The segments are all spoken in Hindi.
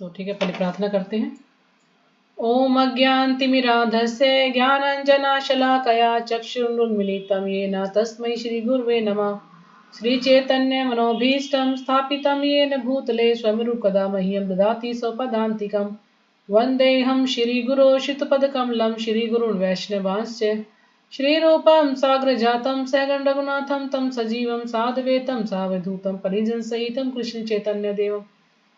तो ठीक है, पहले प्रार्थना करते हैं। ओम अज्ञानतिमिरान्धस्य ज्ञानाञ्जनशलाकया चक्षुरुन्मीलितं येन तस्मै श्रीगुरवे नमः। श्रीचैतन्यमनोभीष्टं स्थापितं येन भूतले स्वयं कदा मह्यं ददाति स्वपदान्तिकं। वन्देऽहं श्रीगुरो श्रितपदकमलं श्रीगुरुन् वैष्णवांश्च श्रीरूपं साग्रजातं सहगण रघुनाथं तं सजीवं साद्वैतं सावधूतं परिजनसहितं कृष्णचैतन्यदेवम्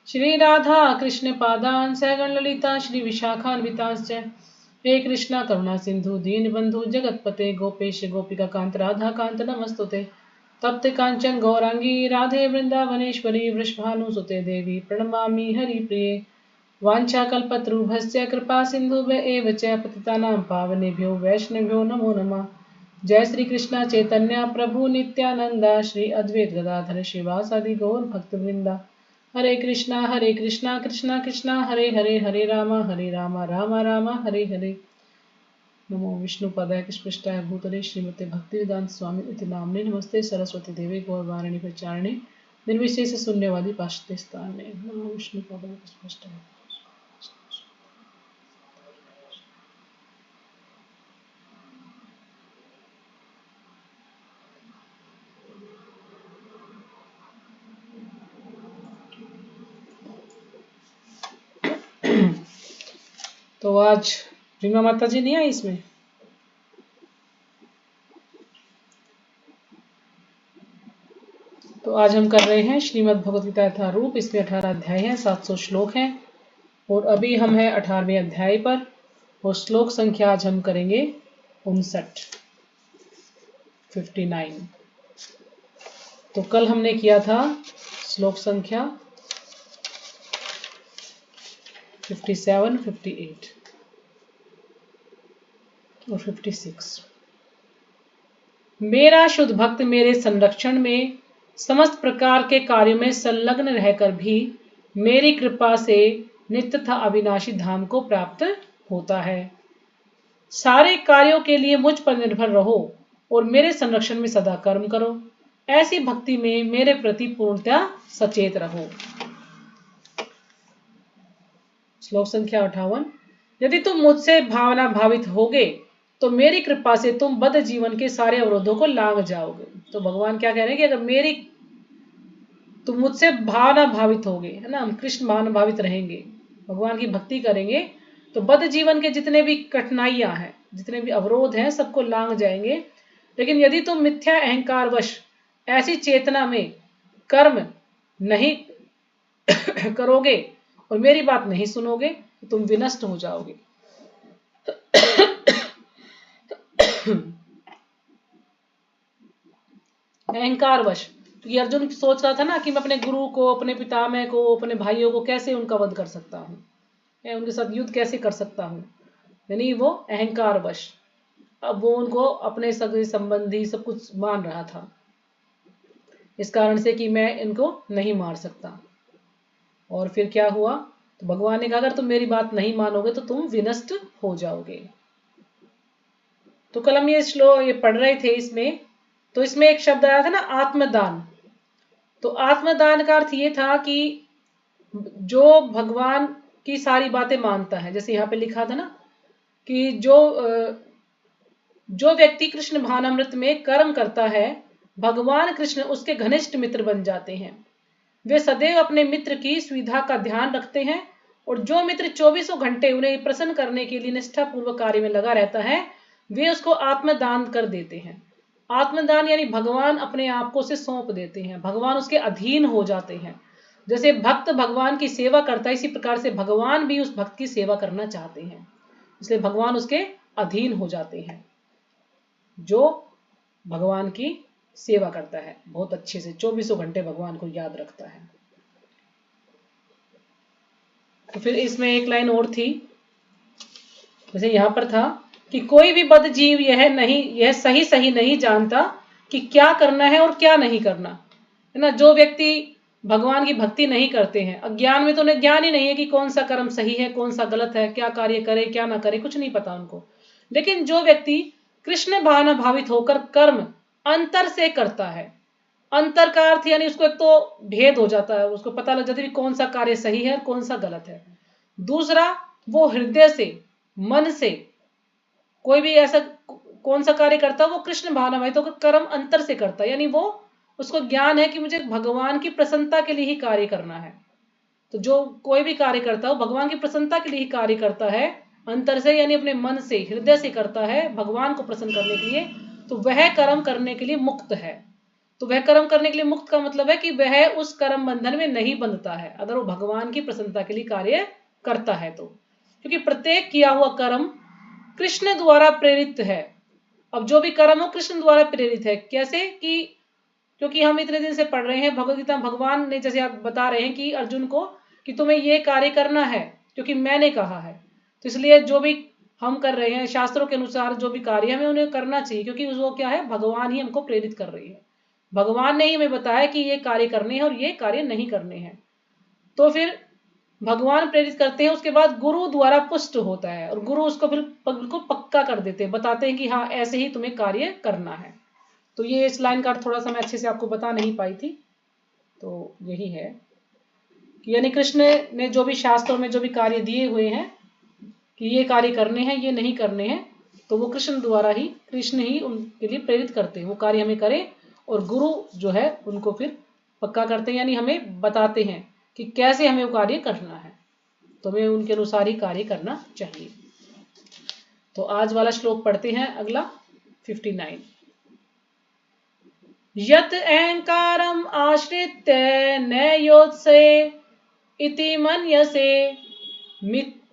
श्री राधा कृष्ण पादान सहगण ललिता श्री विशाखान्विताश्च। हे कृष्णा करुणा सिंधु दीन बंधु जगतपते गोपेश गोपिका कांत राधा कांत नमस्तुते। तप्त कांचन गौरांगी राधे वृंदावनेश्वरी वृषभानुसुते देवी प्रणमामि हरिप्रिये। वाञ्छाकल्पतरुभ्यश्च कृपा सिन्धुभ्य एव च पतितानां पावनेभ्यो वैष्णवेभ्यो नमो नमः। जय श्री कृष्ण चैतन्य प्रभु नित्यानंदा श्री अद्वैत गदाधर श्रीवासादि गौर भक्तवृंदा। हरे कृष्णा कृष्णा कृष्णा हरे हरे हरे राम राम हरे हरे। नमो विष्णुपदाय कृष्णपृष्ठाय भूतले श्रीमते भक्तिवेदांत स्वामी इति नाम्ने। नमस्ते सरस्वती देवी गौरवाणी प्रचारिणे निर्विशेष शून्यवादी पाश्चात्य स्थाने। नमो विष्णुपदाय कृष्णपृष्ठाय। तो आज रीमा माता जी नहीं आई इसमें। तो आज हम कर रहे हैं श्रीमद् भगवद गीता यथारूप। इसमें 18 अध्याय हैं, 700 श्लोक हैं और अभी हम हैं 18वें अध्याय पर और श्लोक संख्या आज हम करेंगे 59। तो कल हमने किया था श्लोक संख्या 57, 58 और 56। मेरा शुद्ध भक्त मेरे संरक्षण में समस्त प्रकार के कार्यों में संलग्न रहकर भी मेरी कृपा से नित्य तथा अविनाशी धाम को प्राप्त होता है। सारे कार्यों के लिए मुझ पर निर्भर रहो और मेरे संरक्षण में सदा कर्म करो। ऐसी भक्ति में मेरे प्रति पूर्णतः सचेत रहो। श्लोक संख्या 58। यदि तुम मुझसे भावना भावित होगे तो मेरी कृपा से तुम बद्ध जीवन के सारे अवरोधों को लांघ जाओगे। तो भगवान क्या कह रहे हैं कि अगर तुम मुझसे भावना भावित होगे, है ना, हम कृष्ण भावना भावित रहेंगे, भगवान की भक्ति करेंगे तो बद्ध जीवन के जितने भी कठिनाइयां हैं, जितने भी अवरोध हैं, सबको लांघ जाएंगे। लेकिन यदि तुम मिथ्या अहंकार वश ऐसी चेतना में कर्म नहीं करोगे और मेरी बात नहीं सुनोगे तो तुम विनष्ट हो जाओगे। अहंकार वश, क्योंकि अर्जुन सोच रहा था ना कि मैं अपने गुरु को, अपने पितामह को, अपने भाइयों को कैसे उनका वध कर सकता हूँ, उनके साथ युद्ध कैसे कर सकता हूँ, यानी वो अहंकार वश अब वो उनको अपने सगे संबंधी सब कुछ मान रहा था, इस कारण से कि मैं इनको नहीं मार सकता। और फिर क्या हुआ, तो भगवान ने कहा अगर तुम मेरी बात नहीं मानोगे तो तुम विनष्ट हो जाओगे। तो कल हम ये श्लोक ये पढ़ रहे थे, इसमें तो इसमें एक शब्द आया था ना, आत्मदान। तो आत्मदान का अर्थ ये था कि जो भगवान की सारी बातें मानता है, जैसे यहाँ पे लिखा था ना कि जो व्यक्ति कृष्ण भानामृत में कर्म करता है, भगवान कृष्ण उसके घनिष्ठ मित्र बन जाते हैं। वे सदैव अपने मित्र की सुविधा का ध्यान रखते हैं और जो मित्र 24 घंटे उन्हें प्रसन्न करने के लिए निष्ठापूर्वक कार्य में लगा रहता है, वे उसको आत्मदान कर देते हैं। आत्मदान यानी भगवान अपने आप को उसे सौंप देते हैं, भगवान उसके अधीन हो जाते हैं। जैसे भक्त भगवान की सेवा करता है, इसी प्रकार से भगवान भी उस भक्त की सेवा करना चाहते हैं, इसलिए भगवान उसके अधीन हो जाते हैं। जो भगवान की सेवा करता है बहुत अच्छे से, 24 घंटे भगवान को याद रखता है। तो फिर इसमें एक लाइन और थी, जैसे यहां पर था कि कोई भी बद्ध जीव यह सही नहीं जानता कि क्या करना है और क्या नहीं करना, है ना। जो व्यक्ति भगवान की भक्ति नहीं करते हैं, अज्ञान में तो उन्हें ज्ञान ही नहीं है कि कौन सा कर्म सही है, कौन सा गलत है, क्या कार्य करे क्या ना करे, कुछ नहीं पता उनको। लेकिन जो व्यक्ति कृष्ण भावना भावित होकर कर्म अंतर से करता है, अंतर का अर्थ यानी उसको एक तो भेद हो जाता है, उसको पता लग जाता है कि कौन सा कार्य सही है और कौन सा गलत है। दूसरा, वो हृदय से, मन से कोई भी ऐसा कौन सा कार्य करता है वो कृष्ण भावनामय तो कर्म अंतर से करता है, यानी वो उसको ज्ञान है कि मुझे भगवान की प्रसन्नता के लिए ही कार्य करना है। तो जो कोई भी कार्य करता है वो भगवान की प्रसन्नता के लिए ही कार्य करता है, अंतर से यानी अपने मन से, हृदय से करता है भगवान को प्रसन्न करने के लिए, तो वह कर्म करने के लिए मुक्त है। तो वह कर्म करने के लिए मुक्त का मतलब है कि वह उस कर्म बंधन में नहीं बंधता है, अगर वो भगवान की प्रसन्नता के लिए कार्य करता है तो। क्योंकि प्रत्येक किया हुआ कर्म कृष्ण द्वारा प्रेरित है। अब जो भी कर्म हो कृष्ण द्वारा प्रेरित है, कैसे कि क्योंकि हम इतने दिन से पढ़ रहे हैं भगवद गीता, भगवान ने जैसे आप बता रहे हैं कि अर्जुन को कि तुम्हें ये कार्य करना है क्योंकि मैंने कहा है, तो इसलिए जो भी हम कर रहे हैं शास्त्रों के अनुसार जो भी कार्य हमें उन्हें करना चाहिए, क्योंकि वो क्या है, भगवान ही हमको प्रेरित कर रही है, भगवान ने ही हमें बताया कि ये कार्य करने हैं और ये कार्य नहीं करने हैं। तो फिर भगवान प्रेरित करते हैं, उसके बाद गुरु द्वारा पुष्ट होता है और गुरु उसको फिर बिल्कुल पक्का कर देते हैं, बताते हैं कि हाँ ऐसे ही तुम्हें कार्य करना है। तो ये इस लाइन का थोड़ा सा मैं अच्छे से आपको बता नहीं पाई थी, तो यही है कि यानी कृष्ण ने जो भी शास्त्रों में जो भी कार्य दिए हुए हैं कि ये कार्य करने हैं ये नहीं करने हैं, तो वो कृष्ण द्वारा ही, कृष्ण ही उनके लिए प्रेरित करते हैं वो कार्य हमें करें, और गुरु जो है उनको फिर पक्का करते हैं, यानी हमें बताते हैं कि कैसे हमें वो कार्य करना है, तो हमें उनके अनुसार ही कार्य करना चाहिए। तो आज वाला श्लोक पढ़ते हैं अगला 59। यत् अहंकारम आश्रित्य न योत्से इति मन्यसे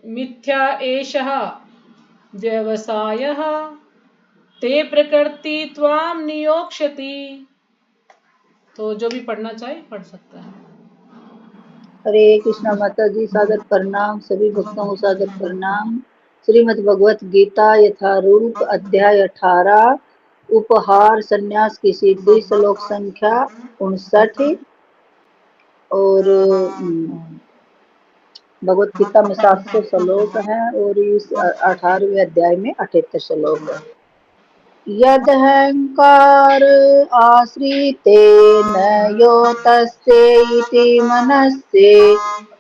मिथ्या एषः व्यवसायः ते प्रकृति त्वाम नियोक्ष्यति। तो जो भी पढ़ना चाहे पढ़ सकता है। हरे कृष्णा माता जी, सादर प्रणाम। सभी भक्तों को सादर प्रणाम। श्रीमद् भगवत गीता यथारूप अध्याय 18 उपहार संन्यास की सिद्धि, श्लोक संख्या 59। और भगवत गीता में 700 श्लोक हैं और इस 18वें अध्याय में 78 श्लोक है। यदहंकार आश्रितेन योतस्ते मनस्ते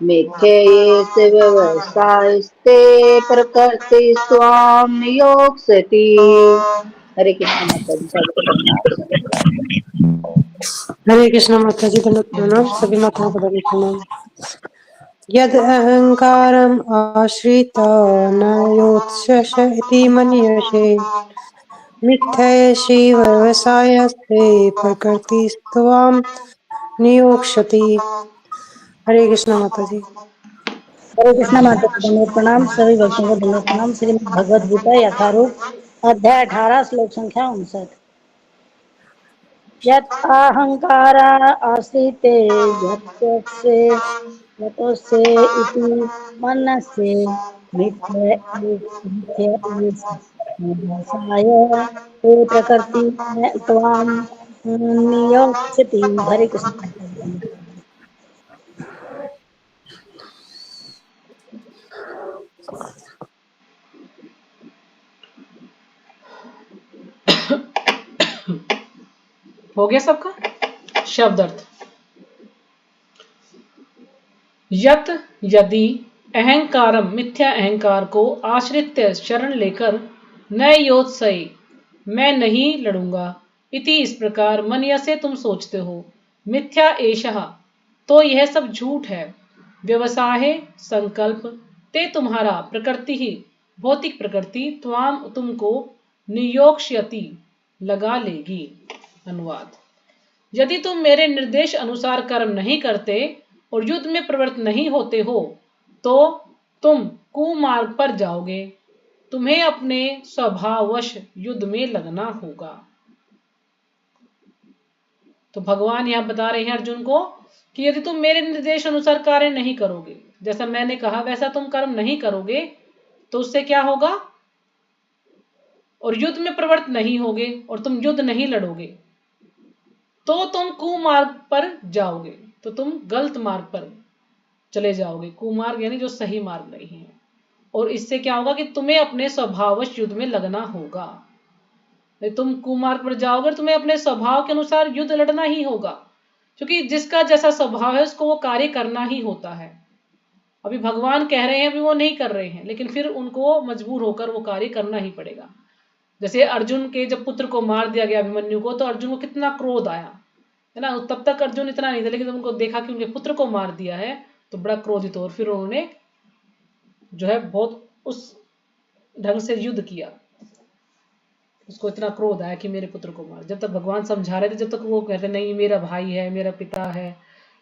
मिथ्येष व्यवसायस्ते प्रकृति स्वाम नियोक्ष्यति। हरे कृष्ण माता जी, सबको प्रणाम। हरे कृष्ण माता जी, प्रणाम। सभी माताओं को प्रणाम। यद अहंकारम आश्रित न योत्स्यश इति मन्यसे मिथ्येषि व्यवसायस्ते प्रकृतिस्त्वां नियोक्ष्यति। हरे कृष्ण माता जी। हरे कृष्ण माता जी, धन्यवाद प्रणाम। सभी भक्तों को धन्यवाद प्रणाम। श्रीमद् भगवद गीता यथारूप अध्याय 18 श्लोक संख्या 59। यत् अहंकार आश्रिते यतोस्य इति मनस्य मिथ्य एष व्यवसाय ते प्रकृति त्वां नियोक्ष्यति। हरे कृष्ण। हो गया सबका शब्द अर्थ। यत यदि अहंकारम मिथ्या अहंकार को आश्रित्य शरण लेकर न योत्सय मैं नहीं लड़ूंगा, इति इस प्रकार मन्य से तुम सोचते हो, मिथ्या एषः तो यह सब झूठ है, व्यवसाय संकल्प ते तुम्हारा प्रकृति ही भौतिक प्रकृति त्वाम तुमको नियोक्ष्यति लगा लेगी। अनुवाद। यदि तुम मेरे निर्देश अनुसार कर्म नहीं करते और युद्ध में प्रवृत्त नहीं होते हो तो तुम कुमार्ग पर जाओगे, तुम्हें अपने स्वभाववश युद्ध में लगना होगा। तो भगवान यहां बता रहे हैं अर्जुन को कि यदि तुम मेरे निर्देश अनुसार कार्य नहीं करोगे, जैसा मैंने कहा वैसा तुम कर्म नहीं करोगे, तो उससे क्या होगा, और युद्ध में प्रवृत्त नहीं होगे और तुम युद्ध नहीं लड़ोगे, तो तुम कुमार्ग पर जाओगे, तो तुम गलत मार्ग पर चले जाओगे। कुमार्ग यानी जो सही मार्ग नहीं है, और इससे क्या होगा कि तुम्हें अपने स्वभाववश युद्ध में लगना होगा। तुम कुमार्ग पर जाओगे, तुम्हें अपने स्वभाव के अनुसार युद्ध लड़ना ही होगा, क्योंकि जिसका जैसा स्वभाव है उसको वो कार्य करना ही होता है। अभी भगवान कह रहे हैं, अभी वो नहीं कर रहे हैं, लेकिन फिर उनको मजबूर होकर वो कार्य करना ही पड़ेगा। जैसे अर्जुन के जब पुत्र को मार दिया गया अभिमन्यु को, तो अर्जुन को कितना क्रोध आया, है ना। तब तक अर्जुन इतना नहीं था, लेकिन जब उनको देखा कि उनके पुत्र को मार दिया है तो बड़ा क्रोधित हो, और फिर उन्होंने जो है बहुत उस ढंग से युद्ध किया। उसको इतना क्रोध आया कि मेरे पुत्र को मार। जब तक भगवान समझा रहे थे, जब तक वो कहते नहीं मेरा भाई है, मेरा पिता है,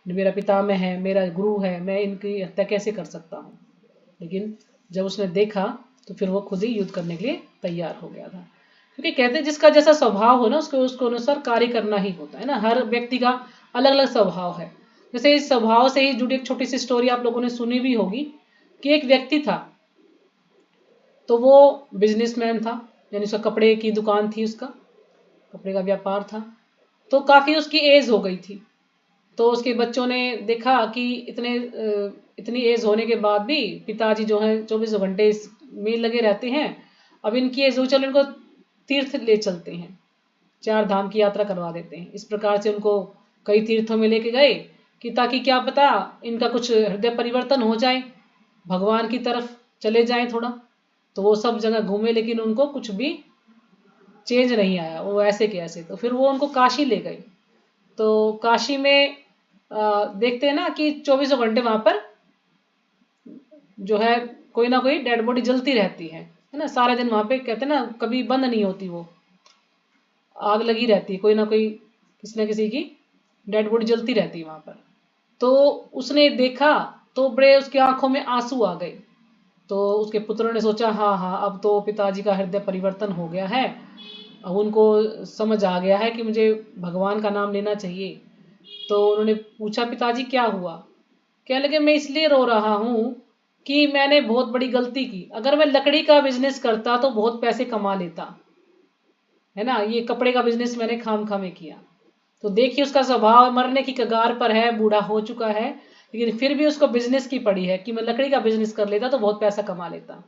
मेरा पितामह है, मेरा गुरु है, मैं इनकी हत्या कैसे कर सकता हूँ। लेकिन जब उसने देखा तो फिर वो खुद ही युद्ध करने के लिए तैयार हो गया था, क्योंकि कहते हैं जिसका जैसा स्वभाव हो ना उसको अनुसार कार्य करना ही होता है ना। हर व्यक्ति का अलग अलग स्वभाव है। जैसे इस स्वभाव से ही जुड़ी एक छोटी सी स्टोरी आप लोगों ने सुनी भी होगी कि एक व्यक्ति था, तो वो बिजनेसमैन था, यानी उसका कपड़े की दुकान थी, उसका कपड़े का व्यापार था। तो काफ़ी उसकी एज हो गई थी, तो उसके बच्चों ने देखा कि इतनी एज होने के बाद भी पिताजी जो हैं 24 घंटे इस में लगे रहते हैं। अब इनकी एज हो, चलो इनको तीर्थ ले चलते हैं, 4 धाम की यात्रा करवा देते हैं। इस प्रकार से उनको कई तीर्थों में लेके गए कि ताकि क्या पता इनका कुछ हृदय परिवर्तन हो जाए, भगवान की तरफ चले जाएं थोड़ा। तो वो सब जगह घूमे, लेकिन उनको कुछ भी चेंज नहीं आया, वो ऐसे के ऐसे। तो फिर वो उनको काशी ले गई। तो काशी में देखते हैं ना कि 24 घंटे वहां पर जो है कोई ना कोई डेड बॉडी जलती रहती है ना। सारे दिन वहां पे कहते हैं ना कभी बंद नहीं होती, वो आग लगी रहती है, कोई ना कोई किसी न किसी की डेड बॉडी जलती रहती है वहां पर। तो उसने देखा तो बड़े उसकी आंखों में आंसू आ गए। तो उसके पुत्रों ने सोचा हाँ हाँ अब तो पिताजी का हृदय परिवर्तन हो गया है, अब उनको समझ आ गया है कि मुझे भगवान का नाम लेना चाहिए। तो उन्होंने पूछा पिताजी क्या हुआ। कहने लगे मैं इसलिए रो रहा हूँ कि मैंने बहुत बड़ी गलती की। अगर मैं लकड़ी का बिजनेस करता तो बहुत पैसे कमा लेता, है ना। ये कपड़े का बिजनेस मैंने खाम में किया। तो देखिए उसका स्वभाव मरने की कगार पर है, बूढ़ा हो चुका है, लेकिन फिर भी उसको बिजनेस की पड़ी है कि मैं लकड़ी का बिजनेस कर लेता तो बहुत पैसा कमा लेता।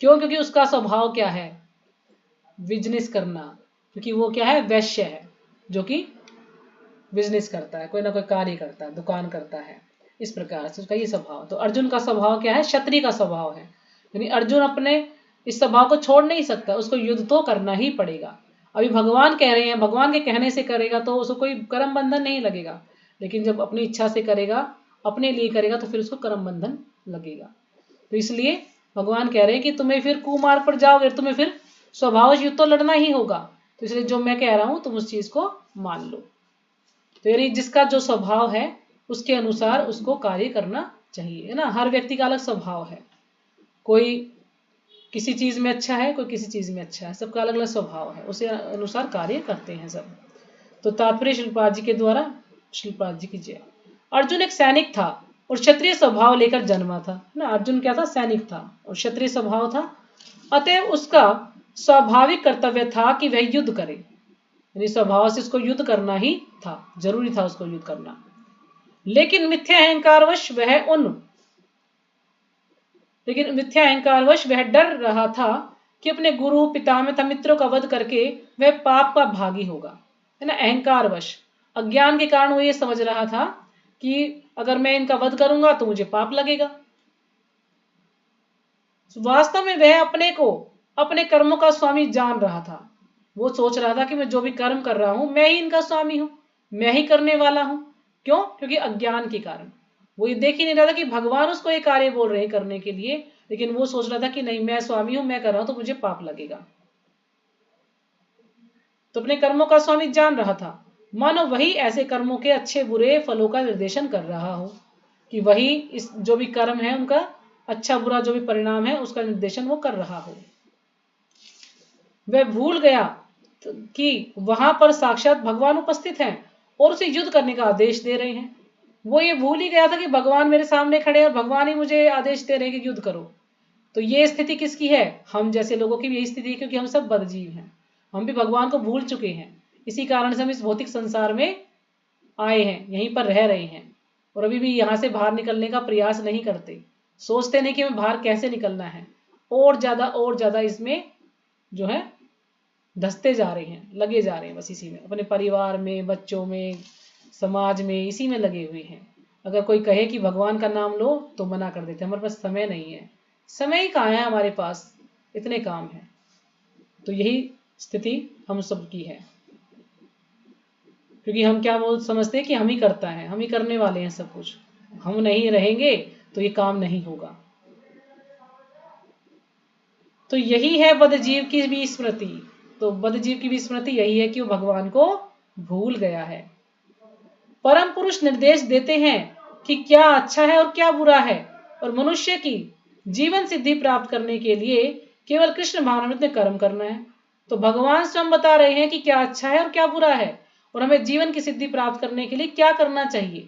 क्यों? क्योंकि उसका स्वभाव क्या है, बिजनेस करना। क्योंकि वो क्या है, वैश्य है, जो कि बिजनेस करता है, कोई ना कोई कार्य करता है, दुकान करता है। इस प्रकार से उसका ये स्वभाव। तो अर्जुन का स्वभाव क्या है, क्षत्रिय का स्वभाव है। यानी अर्जुन अपने इस स्वभाव को छोड़ नहीं सकता, उसको युद्ध तो करना ही पड़ेगा। अभी भगवान कह रहे हैं, भगवान के कहने से करेगा तो उसको कोई कर्म बंधन नहीं लगेगा, लेकिन जब अपनी इच्छा से करेगा, अपने लिए करेगा, तो फिर उसको कर्म बंधन लगेगा। तो इसलिए भगवान कह रहे हैं कि तुम्हें फिर कुमार्ग पर जाओगे, तुम्हें फिर स्वभाव युद्ध तो लड़ना ही होगा। तो इसलिए जो मैं कह रहा हूं तुम उस चीज को मान लो। तो यानी जिसका जो स्वभाव है उसके अनुसार उसको कार्य करना चाहिए, है ना। हर व्यक्ति का अलग स्वभाव है, कोई किसी चीज में अच्छा है, कोई किसी चीज में अच्छा है, सबका अलग अलग स्वभाव है, उसे अनुसार कार्य करते हैं सब। तो तात्पर्य शिल्पाद जी के द्वारा, शिल्पाद जी की जय। अर्जुन एक सैनिक था और क्षत्रिय स्वभाव लेकर जन्मा था, ना। अर्जुन क्या था, सैनिक था और क्षत्रिय स्वभाव था। अतएव उसका स्वाभाविक कर्तव्य था कि वह युद्ध करे, यानी स्वभाव से उसको युद्ध करना ही था, जरूरी था उसको युद्ध करना। लेकिन मिथ्या अहंकारवश वह डर रहा था कि अपने गुरु पितामह तथा मित्रों का वध करके वह पाप का भागी होगा, है ना। अहंकारवश, अज्ञान के कारण वो ये समझ रहा था कि अगर मैं इनका वध करूंगा तो मुझे पाप लगेगा। वास्तव में वह अपने को अपने कर्मों का स्वामी जान रहा था। वो सोच रहा था कि मैं जो भी कर्म कर रहा हूं मैं ही इनका स्वामी हूं, मैं ही करने वाला हूं। क्यों? क्योंकि अज्ञान के कारण वो ये देख ही नहीं रहा था कि भगवान उसको ये कार्य बोल रहे हैं करने के लिए, लेकिन वो सोच रहा था कि नहीं मैं स्वामी हूं, मैं कर रहा हूं तो मुझे पाप लगेगा। तो अपने कर्मों का स्वामी जान रहा था, मानो वही ऐसे कर्मों के अच्छे बुरे फलों का निर्देशन कर रहा हो, कि वही इस जो भी कर्म है उनका अच्छा बुरा जो भी परिणाम है उसका निर्देशन वो कर रहा हो। वह भूल गया कि वहां पर साक्षात भगवान उपस्थित हैं और उसे युद्ध करने का आदेश दे रहे हैं। वो ये भूल ही गया था कि भगवान मेरे सामने खड़े हैं और भगवान ही मुझे आदेश दे रहे हैं कि युद्ध करो। तो ये स्थिति किसकी है? हम जैसे लोगों की भी यही स्थिति है, क्योंकि हम सब बदजीव हैं, हम भी भगवान को भूल चुके हैं। इसी कारण से हम इस भौतिक संसार में आए हैं, यहीं पर रह रहे हैं और अभी भी यहाँ से बाहर निकलने का प्रयास नहीं करते। सोचते नहीं कि हमें बाहर कैसे निकलना है, और ज्यादा इसमें जो है धंसते जा रहे हैं, लगे जा रहे हैं बस इसी में, अपने परिवार में, बच्चों में, समाज में, इसी में लगे हुए हैं। अगर कोई कहे कि भगवान का नाम लो तो मना कर देते हैं, हमारे पास समय नहीं है। समय ही कहाँ है हमारे पास, इतने काम हैं। तो यही स्थिति हम सब की है, क्योंकि हम क्या बोल समझते हैं कि हम ही करता है, हम ही करने वाले हैं सब कुछ, हम नहीं रहेंगे तो ये काम नहीं होगा। तो यही है बद्धजीव की भी स्मृति। तो बद्धजीव की भी स्मृति यही है कि वो भगवान को भूल गया है। परम पुरुष निर्देश देते हैं कि क्या अच्छा है और क्या बुरा है, और मनुष्य की जीवन सिद्धि प्राप्त करने के लिए केवल कृष्ण भावनामृत में कर्म करना है। तो भगवान स्वयं बता रहे हैं कि क्या अच्छा है और क्या बुरा है, और हमें जीवन की सिद्धि प्राप्त करने के लिए क्या करना चाहिए।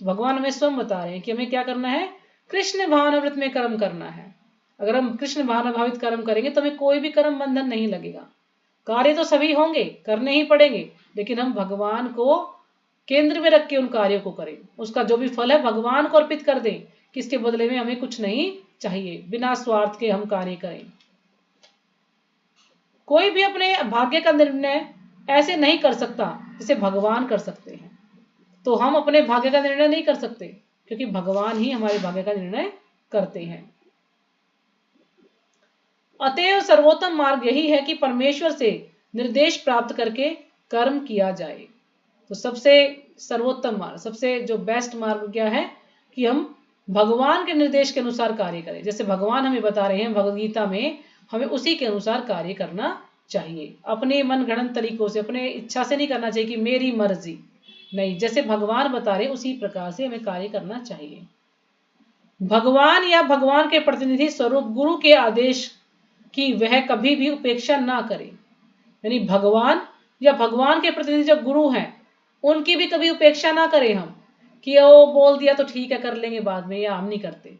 तो भगवान हमें स्वयं बता रहे हैं कि हमें क्या करना है, कृष्ण भावनामृत में कर्म करना है। अगर हम कृष्ण भावना भावित कर्म करेंगे तो हमें कोई भी कर्म बंधन नहीं लगेगा। कार्य तो सभी होंगे, करने ही पड़ेंगे, लेकिन हम भगवान को केंद्र में रख के उन कार्यों को करें। उसका जो भी फल है भगवान को अर्पित कर दें, किसके बदले में हमें कुछ नहीं चाहिए, बिना स्वार्थ के हम कार्य करें। कोई भी अपने भाग्य का निर्णय ऐसे नहीं कर सकता जिसे भगवान कर सकते हैं। तो हम अपने भाग्य का निर्णय नहीं कर सकते, क्योंकि भगवान ही हमारे भाग्य का निर्णय करते हैं। अतएव सर्वोत्तम मार्ग यही है कि परमेश्वर से निर्देश प्राप्त करके कर्म किया जाए। तो सबसे सर्वोत्तम मार्ग, सबसे जो बेस्ट मार्ग क्या है कि हम भगवान के निर्देश के अनुसार कार्य करें। जैसे भगवान हमें बता रहे हैं भगवद गीता में, हमें उसी के अनुसार कार्य करना चाहिए। अपने मन गढ़ंत तरीकों से, अपने इच्छा से नहीं करना चाहिए कि मेरी मर्जी, नहीं, जैसे भगवान बता रहे उसी प्रकार से हमें कार्य करना चाहिए। भगवान या भगवान के प्रतिनिधि स्वरूप गुरु के आदेश की वह कभी भी उपेक्षा ना करे। यानी भगवान या भगवान के प्रतिनिधि जो गुरु हैं उनकी भी कभी उपेक्षा ना करें हम, कि वो बोल दिया तो ठीक है कर लेंगे बाद में, या हम नहीं करते।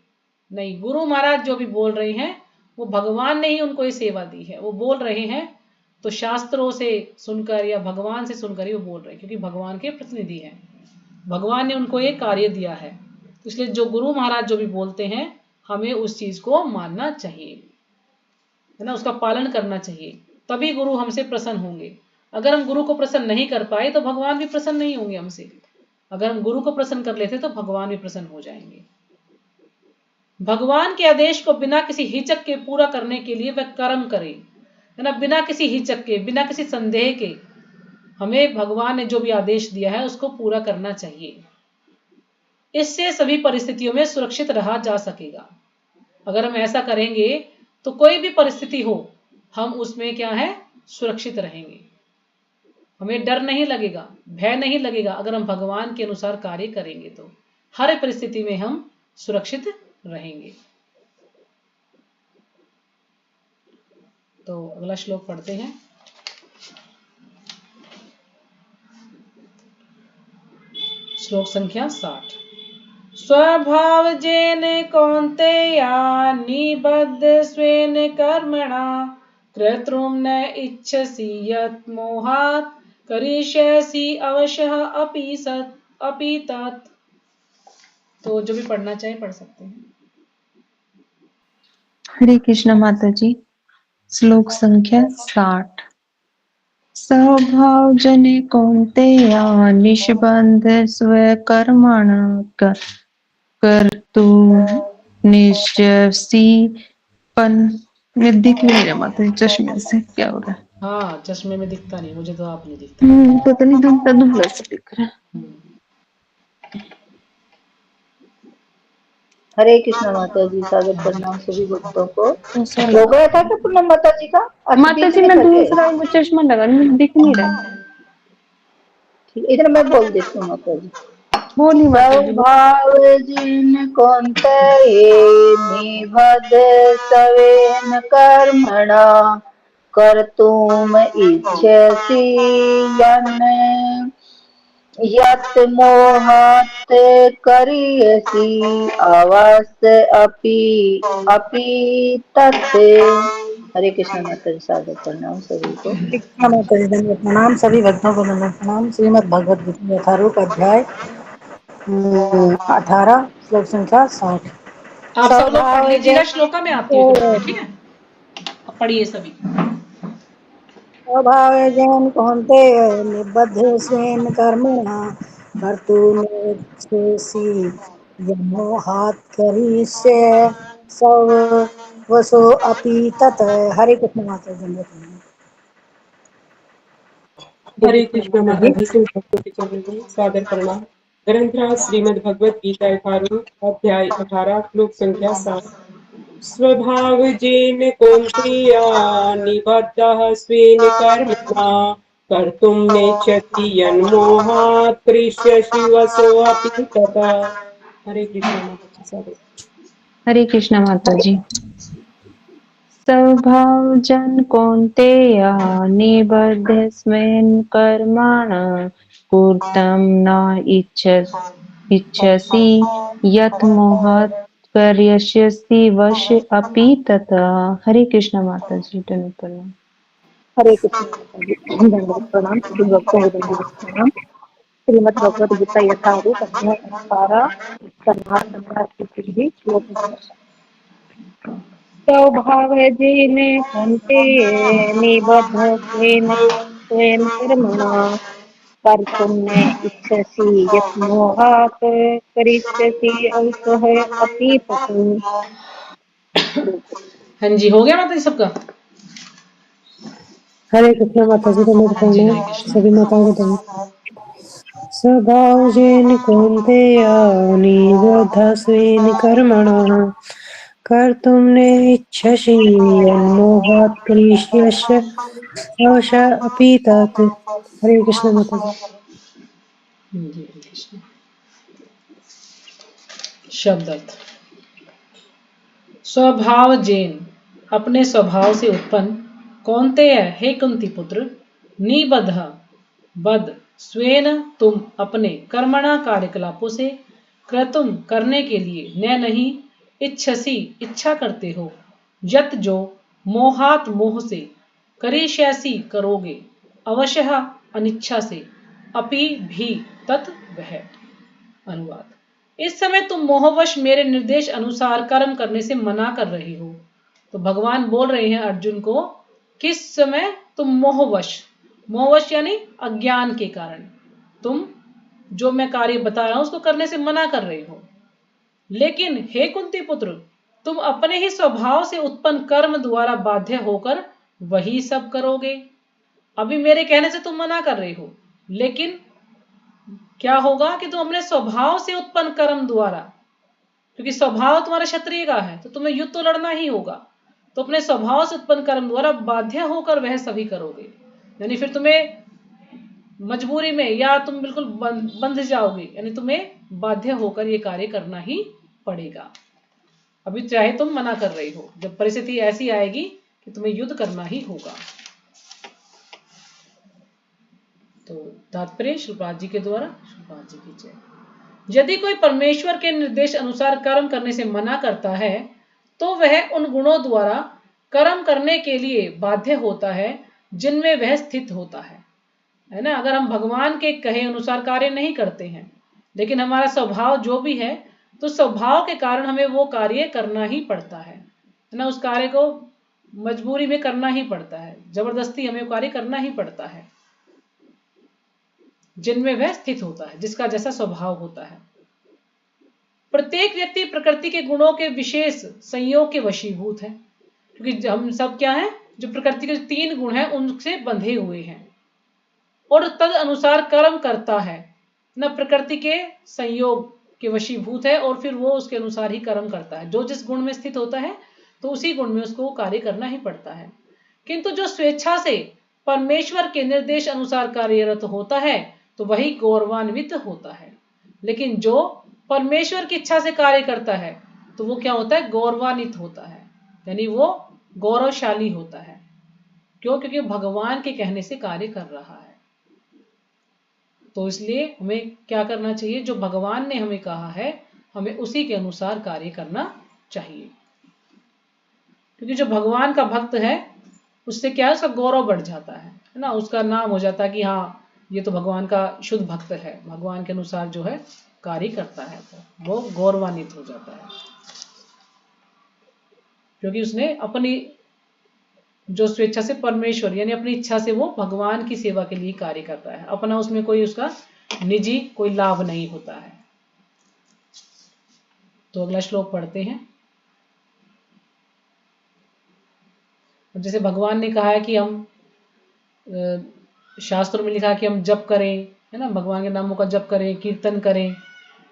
नहीं, गुरु महाराज जो भी बोल रहे हैं वो भगवान ने ही उनको ये सेवा दी है। वो बोल रहे हैं तो शास्त्रों से सुनकर या भगवान से सुनकर ही वो बोल रहे हैं, क्योंकि भगवान के प्रतिनिधि हैं, भगवान ने उनको ये कार्य दिया है। इसलिए जो गुरु महाराज जो भी बोलते हैं हमें उस चीज को मानना चाहिए, है ना, उसका पालन करना चाहिए, तभी गुरु हमसे प्रसन्न होंगे। अगर हम गुरु को प्रसन्न नहीं कर पाए तो भगवान भी प्रसन्न नहीं होंगे हमसे। अगर हम गुरु को प्रसन्न कर लेते तो भगवान भी प्रसन्न हो जाएंगे। भगवान के आदेश को बिना किसी हिचक के पूरा करने के लिए वह कर्म करे, है ना, बिना किसी हिचक के, बिना किसी संदेह के हमें भगवान ने जो भी आदेश दिया है उसको पूरा करना चाहिए। इससे सभी परिस्थितियों में सुरक्षित रहा जा सकेगा। अगर हम ऐसा करेंगे तो कोई भी परिस्थिति हो हम उसमें क्या है, सुरक्षित रहेंगे, हमें डर नहीं लगेगा, भय नहीं लगेगा। अगर हम भगवान के अनुसार कार्य करेंगे तो हर परिस्थिति में हम सुरक्षित रहेंगे। तो अगला श्लोक पढ़ते हैं। श्लोक संख्या 60। स्वभाव जेन कौन्तेया निबद्ध स्वेन कर्मणा कर्तुं न इच्छसि यत् मोहात् करिष्यसि अवश्यः अपि तत्। तो जो भी पढ़ना चाहे पढ़ सकते हैं। हरे कृष्ण माता जी। श्लोक संख्या 60। स्वभाव जने कौन्तेया निष्बन्ध स्वकर्मणा कर्तुं निश्चयसि दिख नहीं रहा माता जी, चश्मे से क्या हो रहा है? हाँ, चश्मे में दिखता नहीं, मुझे तो आप नहीं दिखता। पता नहीं, दुबला सा दिख रहा है। हरे कृष्ण माता जी, सादर प्रणाम सभी भक्तों को। हो गया था क्या पूनम माता जी का? माता जी मैं दूसरा वो चश्मा लगा, दिख नहीं रहा। ठीक, इधर मैं बोल देती हूँ माता जी। बोली माता जी। स्वभाव जिन कौन्तेय निबद्ध स्वेन कर्मणा कर्तुम् इच्छसि यत् मोहात् करिष्यसि अवश्य अपि तत्। हरे कृष्ण माता जी, सादर प्रणाम सभी को। माता जी धन्यवाद प्रणाम, सभी भक्तों को धन्यवाद प्रणाम। श्रीमद् भगवद गीता यथारूप अध्याय 18 श्लोक संख्या 60। आप सब लोग पढ़ लीजिएगा, श्लोका में आती है, ठीक है, अब पढ़िए सभी। स्वभावजेन कौन्तेय निबद्धस्वेन कर्मणा कर्तुमेच्छसि यन्मोहात् करिष्ये सव वसो अपि तत्। हरे कृष्ण माता जी। हरे कृष्ण माता जी से भक्तों के चरणों में सादर प्रणाम। ग्रंथ श्रीमद् भगवत गीता यथारूप अध्याय 18 श्लोक संख्या 7। स्वभावजेन कौन्तेय निबद्धः स्वेन कर्मणा कर्तुं नेच्छति यन्मोहात् करिष्यसि वसोऽपि तथा। हरे कृष्ण माता जी सादर। हरे कृष्ण माता जी। स्वभावजन कौन्तेय निबद्धस्वेन कर्मणा कर्तुं न इच्छसि यत् मोहात् करिष्यसि वश अपि तथा। हरे कृष्ण माता जी। प्रणाम। हरे कृष्ण माता जी। दंडवत प्रणाम। सभी भक्तों को दंडवत प्रणाम। श्रीमद् भगवद गीता यथारूप अध्याय 18 संहार संग्रह की विधि श्लोक नंबर 7। स्वभावजेन कौन्तेय निबद्धस्वेन स्वेन कर्मणा कर्तुं न इच्छसि यत् मोहात् करिष्यसि अवसः अपि तत्। हाँ जी, हो गया माता जी सबका? हरे कृष्ण माता जी का हाँ जी, प्रणाम। हरे कृष्ण। सभी माताओं को धन्यवाद। स्वभावजेन कौन्तेय निबद्धस्वेन कर्मणः कर्तुं नेच्छसि यन्मोहात् करिष्यसि वशः अपि तत्। हरे कृष्ण माता जी। जी, हरे कृष्ण। शब्द अर्थ। स्वभाव जेन, अपने स्वभाव से उत्पन्न, कौन्तेय, हे कुंती पुत्र, निबद्ध, बद्ध, स्वेन, तुम अपने, कर्मणा, कार्यकलापों से, क्रतुम, करने के लिए, न नहीं, इच्छसी, इच्छा करते हो, यत जो, मोहात, मोह से, करिष्यसि, करोगे, अवश्य, अनिच्छा से, अपि भी, तत्, वह। अनुवाद। इस समय तुम मोहवश मेरे निर्देश अनुसार कर्म करने से मना कर रहे हो। तो भगवान बोल रहे हैं अर्जुन को, किस समय तुम मोहवश, मोहवश यानी अज्ञान के कारण, तुम जो मैं कार्य बता रहा हूं उसको करने से मना कर रहे हो। लेकिन हे कुंती पुत्र, तुम अपने ही स्वभाव से उत्पन्न कर्म द्वारा बाध्य होकर वही सब करोगे। अभी मेरे कहने से तुम मना कर रहे हो, लेकिन क्या होगा कि तुम अपने स्वभाव से उत्पन्न कर्म द्वारा, क्योंकि स्वभाव तुम्हारा क्षत्रिय का है तो तुम्हें युद्ध तो लड़ना ही होगा, तो अपने स्वभाव से उत्पन्न कर्म द्वारा बाध्य होकर वह सभी करोगे। यानी फिर तुम्हें मजबूरी में या तुम बिल्कुल बंध जाओगे, यानी तुम्हें बाध्य होकर ये कार्य करना ही पड़ेगा। अभी चाहे तुम मना कर रहे हो, जब परिस्थिति ऐसी आएगी कि तुम्हें युद्ध करना ही होगा। तो तात्पर्य श्रीपाद जी के द्वारा, श्रीपाद जी की जय। यदि कोई परमेश्वर के निर्देश अनुसार कर्म करने से मना करता है तो वह उन गुणों द्वारा कर्म करने के लिए बाध्य होता है जिनमें वह स्थित होता है ना। अगर हम भगवान के कहे अनुसार कार्य नहीं करते हैं, लेकिन हमारा स्वभाव जो भी है, तो स्वभाव के कारण हमें वो कार्य करना ही पड़ता है ना। उस कार्य को मजबूरी में करना ही पड़ता है, जबरदस्ती हमें कार्य करना ही पड़ता है जिनमें वह स्थित होता है, जिसका जैसा स्वभाव होता है। प्रत्येक व्यक्ति प्रकृति के गुणों के विशेष संयोग के वशीभूत है, क्योंकि हम सब क्या है, जो प्रकृति के 3 गुण हैं उनसे बंधे हुए हैं और तद अनुसार कर्म करता है न। प्रकृति के संयोग के वशीभूत है और फिर वो उसके अनुसार ही कर्म करता है। जो जिस गुण में स्थित होता है तो उसी गुण में उसको कार्य करना ही पड़ता है। किंतु जो स्वेच्छा से परमेश्वर के निर्देश अनुसार कार्यरत होता है तो वही गौरवान्वित होता है। लेकिन जो परमेश्वर की इच्छा से कार्य करता है तो वो क्या होता है, गौरवान्वित होता है, यानी वो गौरवशाली होता है। क्यों? क्योंकि भगवान के कहने से कार्य कर रहा है। तो इसलिए हमें क्या करना चाहिए, जो भगवान ने हमें कहा है हमें उसी के अनुसार कार्य करना चाहिए। क्योंकि जो भगवान का भक्त है उससे क्या है, उसका गौरव बढ़ जाता है ना। उसका नाम हो जाता है कि हाँ ये तो भगवान का शुद्ध भक्त है, भगवान के अनुसार जो है कार्य करता है, तो वो गौरवान्वित हो जाता है, क्योंकि उसने अपनी जो स्वेच्छा से परमेश्वर यानी अपनी इच्छा से वो भगवान की सेवा के लिए कार्य कर रहा है, अपना उसमें कोई उसका निजी कोई लाभ नहीं होता है। तो अगला श्लोक पढ़ते हैं। जैसे भगवान ने कहा है कि हम शास्त्रों में लिखा है कि हम जप करें, है ना, भगवान के नामों का जप करें, कीर्तन करें,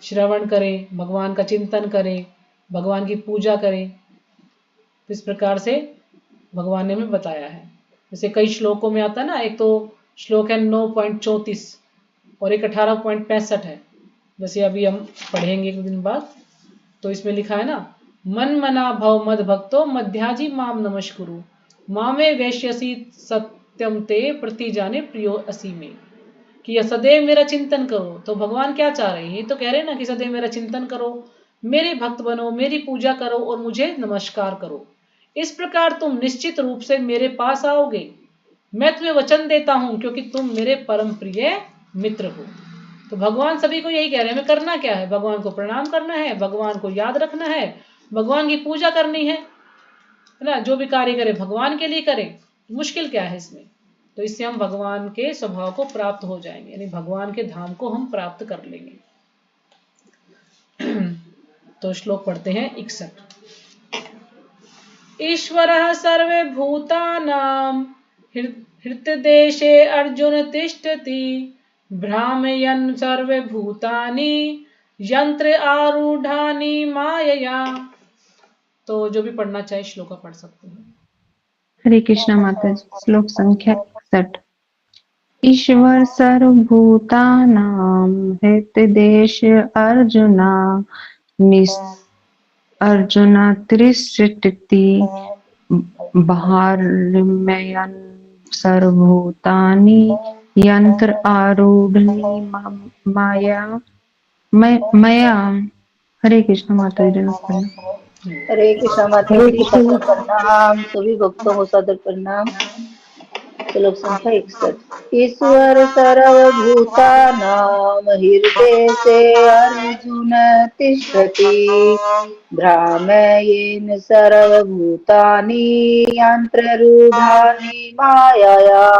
श्रवण करें, भगवान का चिंतन करें, भगवान की पूजा करें। तो इस प्रकार से भगवान ने हमें बताया है। जैसे कई श्लोकों में आता है ना, एक तो श्लोक है 9.34 और एक 18.65 है। जैसे अभी हम पढ़ेंगे एक दिन बाद। तो इसमें लिखा है ना, मन मना भव मद भक्तो मध्याजी माम नमस्कुरु मामे वैश्यसी सत्यम ते प्रति जाने प्रियो असी में, कि सदैव मेरा चिंतन करो। तो भगवान क्या चाह रहे हैं? तो कह रहे हैं ना कि सदैव मेरा चिंतन करो, मेरे भक्त बनो, मेरी पूजा करो और मुझे नमस्कार करो। इस प्रकार तुम निश्चित रूप से मेरे पास आओगे। मैं तुम्हें वचन देता हूं क्योंकि तुम मेरे परम प्रिय मित्र हो। तो भगवान सभी को यही कह रहे हैं, हमें करना क्या है? भगवान को प्रणाम करना है, भगवान को याद रखना है, भगवान की पूजा करनी है ना। जो भी कार्य करे भगवान के लिए करें। मुश्किल क्या है इसमें? तो इससे हम भगवान के स्वभाव को प्राप्त हो जाएंगे, यानी भगवान के धाम को हम प्राप्त कर लेंगे। तो श्लोक पढ़ते हैं 61। ईश्वरः सर्वे भूतानां हृतदेशे अर्जुन तिष्ठति भ्रामयन् सर्वे भूतानि यंत्र आरूढ़ानि मायया। तो जो भी पढ़ना चाहे श्लोक पढ़ सकते हैं। हरे कृष्णा माता जी। श्लोक संख्या 61। ईश्वर सर्वभूतानां हृतदेश अर्जुना अर्जुन तिष्ठति भारमयन् सर्वभूतानि यंत्र आरूढ़नि मया। हरे कृष्ण माता जी। हरे कृष्णा माता जी, सादर प्रणाम, सभी भक्तों को सादर प्रणाम। श्लोक संख्या 61। ईश्वर सर्वभूतानां हृदय से अर्जुन तिष्ठति भ्रामयेन सर्वभूतानि यंत्ररूढ़ानि मायया।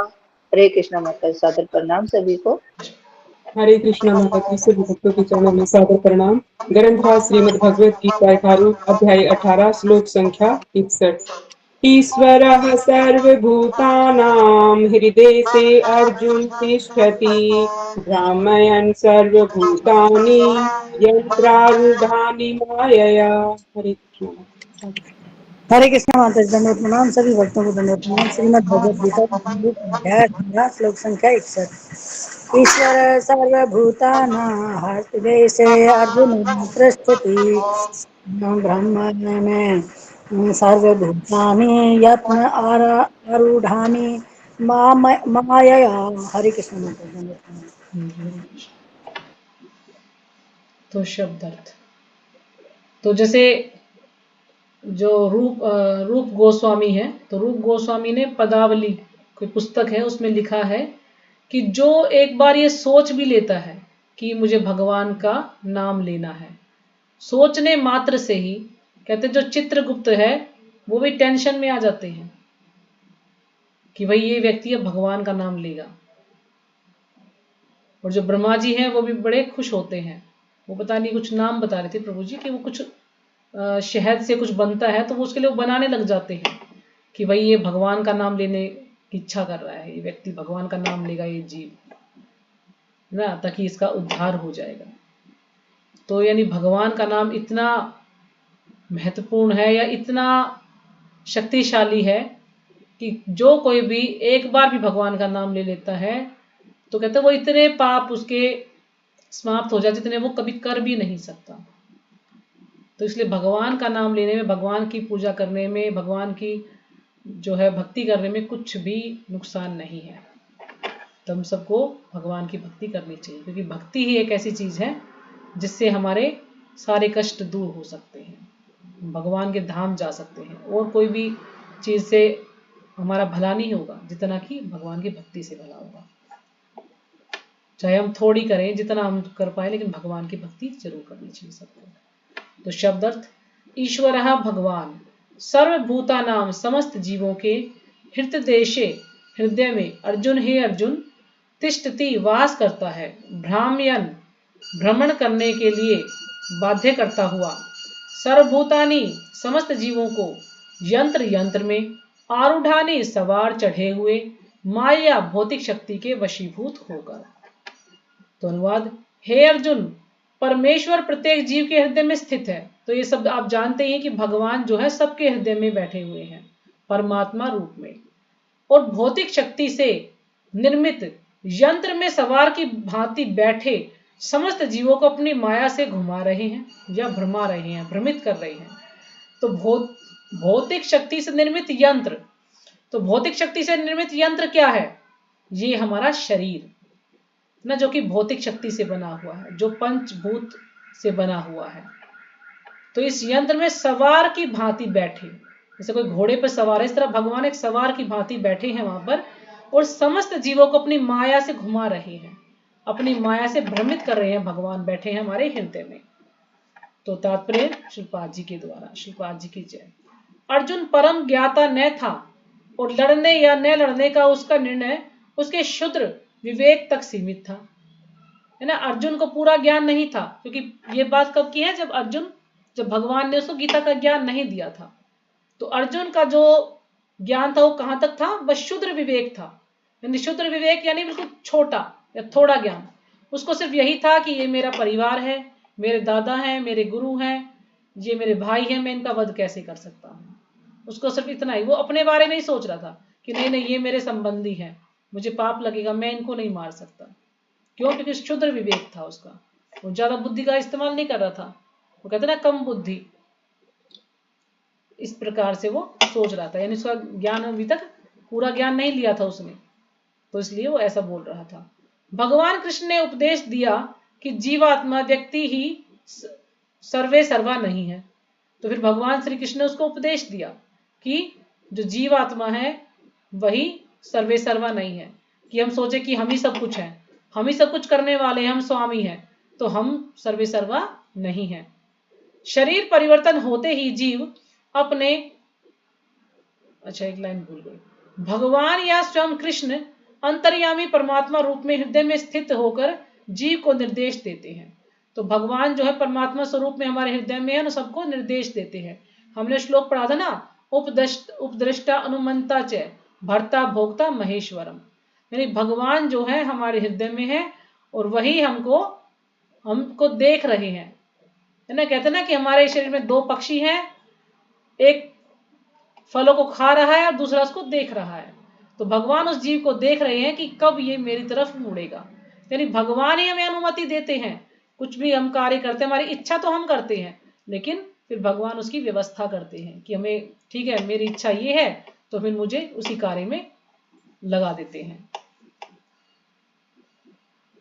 हरे कृष्णा माता जी, सादर प्रणाम सभी को। हरे कृष्णा माता जी, सभी भक्तों के चरणों में सादर प्रणाम। ग्रंथ श्रीमद् भगवत गीता 11 अध्याय 18 श्लोक संख्या 61। ईश्वरः सर्वभूतानां हृदय से अर्जुन तिष्ठति भ्रामयन् सर्वभूतानि यंत्रारूढ़ानि मायया। हरे कृष्ण। हरे कृष्णा माता जी, दंडवत प्रणाम, सभी भक्तों को दंडवत प्रणाम। श्रीमद् भगवद गीता अध्याय 18 श्लोक संख्या 61। ईश्वर सर्वभूतानां हृदय से अर्जुन तिष्ठति ब्रह्म में सर्वभूतानि यत्न आरूढ़ानि मायया। हरे कृष्ण माता जी, दंडवत प्रणाम। तो शब्द अर्थ। तो जैसे जो रूप गोस्वामी है, तो रूप गोस्वामी ने पदावली कोई पुस्तक है उसमें लिखा है कि जो एक बार ये सोच भी लेता है कि मुझे भगवान का नाम लेना है, सोचने मात्र से ही, कहते जो चित्रगुप्त है वो भी टेंशन में आ जाते हैं कि भाई ये व्यक्ति अब भगवान का नाम लेगा। और जो ब्रह्मा जी हैं वो भी बड़े खुश होते हैं। वो पता नहीं कुछ नाम बता रहे थे प्रभु जी कि वो कुछ शहद से कुछ बनता है, तो वो उसके लिए वो बनाने लग जाते हैं कि भाई ये भगवान का नाम लेने की इच्छा कर रहा है, ये व्यक्ति भगवान का नाम लेगा, ये जीव ना, ताकि इसका उद्धार हो जाएगा। तो यानी भगवान का नाम इतना महत्वपूर्ण है या इतना शक्तिशाली है कि जो कोई भी एक बार भी भगवान का नाम ले लेता है तो कहते वो इतने पाप उसके समाप्त हो जाते जितने वो कभी कर भी नहीं सकता। तो इसलिए भगवान का नाम लेने में, भगवान की पूजा करने में, भगवान की जो है भक्ति करने में कुछ भी नुकसान नहीं है। तो हम सबको भगवान की भक्ति करनी चाहिए, क्योंकि भक्ति ही एक ऐसी चीज है जिससे हमारे सारे कष्ट दूर हो सकते हैं, भगवान के धाम जा सकते हैं। और कोई भी चीज से हमारा भला नहीं होगा जितना कि भगवान की भक्ति से भला होगा। चाहे हम थोड़ी करें, जितना हम कर पाए, लेकिन भगवान की भक्ति जरूर करनी चाहिए सबको। तो शब्दार्थ, ईश्वरः भगवान, सर्वभूता नाम समस्त जीवों के हृतदेशे हृदय में अर्जुन हे अर्जुन तिष्ठति वास करता है, भ्राम्यन भ्रमण करने के लिए बाध्य करता हुआ, सर्वभूतानि समस्त जीवों को, यंत्र यंत्र में, आरूढ़ानि सवार चढ़े हुए, माया भौतिक शक्ति के वशीभूत होकर। तो अनुवाद, हे अर्जुन, परमेश्वर प्रत्येक जीव के हृदय में स्थित है। तो ये सब आप जानते हैं कि भगवान जो है सबके हृदय में बैठे हुए हैं परमात्मा रूप में, और भौतिक शक्ति से निर्मित यंत्र में सवार की भांति बैठे समस्त जीवों को अपनी माया से घुमा रहे हैं या भ्रमा रहे हैं, भ्रमित कर रहे हैं। तो भौतिक शक्ति से निर्मित यंत्र, तो भौतिक शक्ति से निर्मित यंत्र क्या है? ये हमारा शरीर ना, जो कि भौतिक शक्ति से बना हुआ है, जो पंचभूत से बना हुआ है। तो इस यंत्र में सवार की भांति बैठे, जैसे कोई घोड़े पर सवार है, इस तरह भगवान एक सवार की भांति बैठे हैं वहां पर, और समस्त जीवों को अपनी माया से घुमा रहे हैं, अपनी माया से भ्रमित कर रहे हैं। भगवान बैठे हैं हमारे हृदय में। तो तात्पर्य श्रीपाद जी के द्वारा, श्रीपाद जी की जय। अर्जुन परम ज्ञाता न था, और लड़ने या न लड़ने का उसका निर्णय उसके शुद्र विवेक तक सीमित था, है ना। अर्जुन को पूरा ज्ञान नहीं था, क्योंकि ये बात कब की है? जब भगवान ने उसको गीता का ज्ञान नहीं दिया था। तो अर्जुन का जो ज्ञान था वो कहां तक था? बस शुद्र विवेक था। यानी शुद्र विवेक यानी बिल्कुल छोटा या थोड़ा ज्ञान। उसको सिर्फ यही था कि ये मेरा परिवार है, मेरे दादा हैं, मेरे गुरु हैं, ये मेरे भाई हैं, मैं इनका वध कैसे कर सकता हूँ। उसको सिर्फ इतना ही, वो अपने बारे में ही सोच रहा था कि नहीं नहीं ये मेरे संबंधी हैं, मुझे पाप लगेगा, मैं इनको नहीं मार सकता। क्यों? क्योंकि शुद्र विवेक था उसका, वो ज्यादा बुद्धि का इस्तेमाल नहीं कर रहा था। वो कहते ना कम बुद्धि, इस प्रकार से वो सोच रहा था। यानी उसका ज्ञान अभी तक पूरा ज्ञान नहीं लिया था उसने, तो इसलिए वो ऐसा बोल रहा था। भगवान कृष्ण ने उपदेश दिया कि जीवात्मा व्यक्ति ही सर्वे सर्वा नहीं है। तो फिर भगवान श्री कृष्ण ने उसको उपदेश दिया कि जो जीवात्मा है वही सर्वे सर्वा नहीं है, कि हम सोचे कि हम ही सब कुछ हैं, हम ही सब कुछ करने वाले हैं, हम स्वामी हैं, तो हम सर्वे सर्वा नहीं हैं। शरीर परिवर्तन होते ही जीव अपने, अच्छा एक लाइन भूल गई, भगवान या स्वयं कृष्ण अंतर्यामी परमात्मा रूप में हृदय में स्थित होकर जीव को निर्देश देते हैं। तो भगवान जो है परमात्मा स्वरूप में हमारे हृदय में है ना, सबको निर्देश देते हैं। हमने श्लोक पढ़ा था ना, उपद्रष्टा अनुमंता च भर्ता भोक्ता महेश्वरम। यानी भगवान जो है हमारे हृदय में है और वही हमको देख रहे हैं, है ना। कहते ना कि हमारे शरीर में दो पक्षी हैं, एक फलों को खा रहा है और दूसरा उसको देख रहा है। तो भगवान उस जीव को देख रहे हैं कि कब ये मेरी तरफ मुड़ेगा। यानी भगवान ही हमें अनुमति देते हैं, कुछ भी हम कार्य करते हैं, हमारी इच्छा तो हम करते हैं, लेकिन फिर भगवान उसकी व्यवस्था करते हैं कि हमें ठीक है मेरी इच्छा ये है, तो फिर मुझे उसी कार्य में लगा देते हैं।